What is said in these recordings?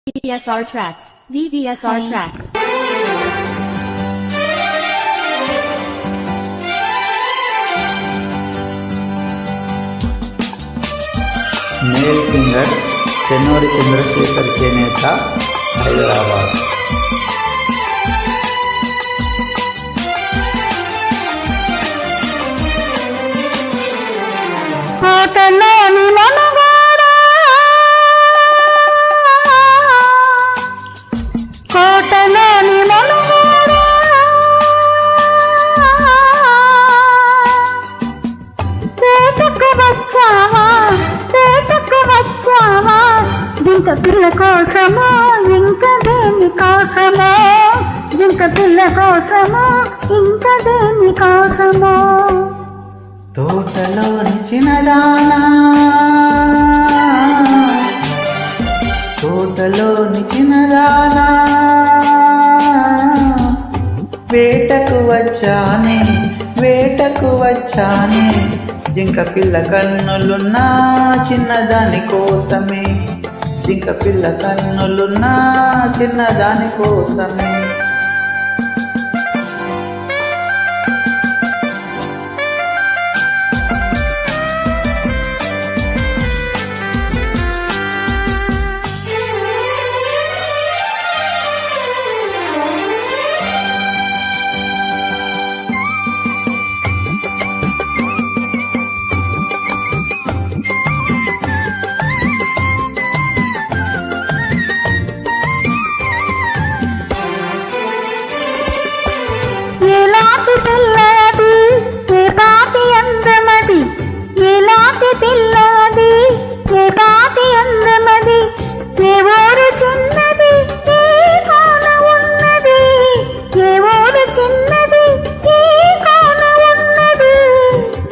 DVSR tracks. DVSR tracks. Male singer Chennuri Chandrashekhar చేనేత హైదరాబాద్. జింక పిల్ల కోసమో ఇంకా దేని కోసమో, జింక పిల్ల కోసమో ఇంకా దేని కోసమో. తోటలోని చిన్నదానా, తోటలోని చిన్నదానా, వేటకు వచ్చానే, వేటకు వచ్చానే, జింక పిల్ల కన్నులున్నా చిన్నదాని కోసమే, జింక పిల్ల కన్నులున్నా చిన్నదాని కోసమే.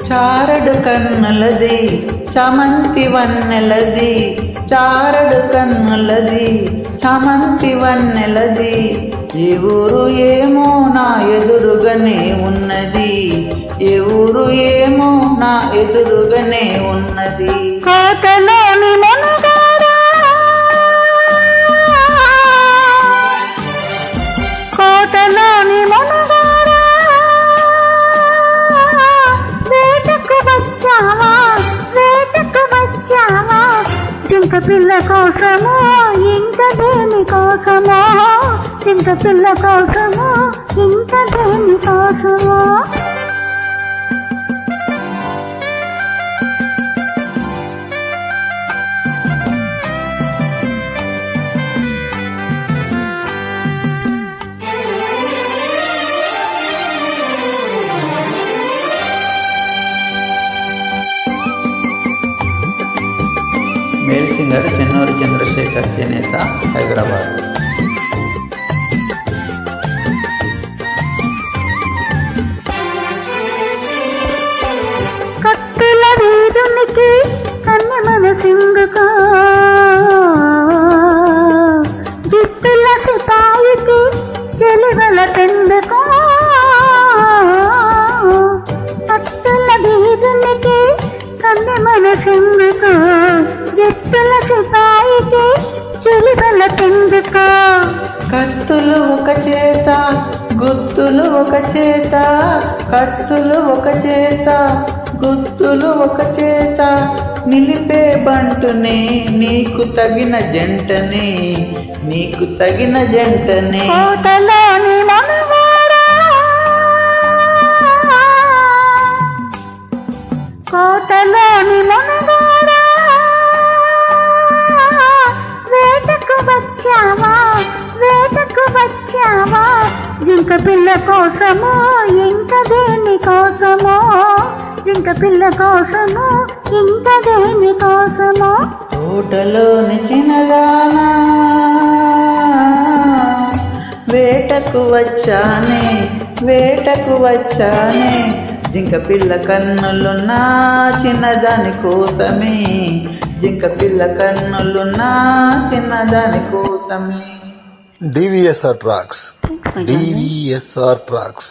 చారడు కన్నులది చామంతి వన్నెలది, చారడు కన్నులది చామంతి వన్నెలది, ఏ ఊరు ఏమో నా ఎదురుగానే ఉన్నది, ఏ ఊరు ఏమో నా ఎదురుగానే ఉన్నది. కోటలోని మనుగాడా, కోటలోని మనుగాడా, వేటకు వచ్చావా, వేటకు వచ్చావా, జింక పిల్ల కోసమో ఇంకా దేని కోసమో, జింక పిల్ల కోసమో ఇంకా దేని కోసమో. మేల్ సింగర్ చెన్నూరి చంద్రశేఖర్ చేనేత హైదరాబాద్. కత్తుల వీరునికి కన్నె మనసిందుకో, జిత్తుల సిపాయికి చెలివల పెందుకో, కత్తుల వీరునికి కన్నె మనసిందుకో, జిత్తుల సిపాయికి చెలివల పెందుకో. కత్తులు ఒక చేత గుత్తులు ఒక చేత, కత్తులు ఒక చేత గుత్తులు ఒక చేత, నిలిపే బంటునే నీకు తగిన జంటనే, నీకు తగిన జంటనే. కోటలోని మనుగాడా, కోటలోని మనుగాడా, వేటకు వచ్చావా, వేటకు వచ్చావా, జింక పిల్ల కోసమో ఇంకా దేని కోసమో, జింక పిల్ల కోసమో ఇంకా దేని కోసమో. తోటలోని చిన్నదానా, వేటకు వచ్చానే, వేటకు వచ్చానే, జింక పిల్ల కన్నులున్నా చిన్నదాని కోసమే, జింక పిల్ల కన్నులున్నా చిన్నదాని కోసమే. DVSR tracks. DVSR tracks.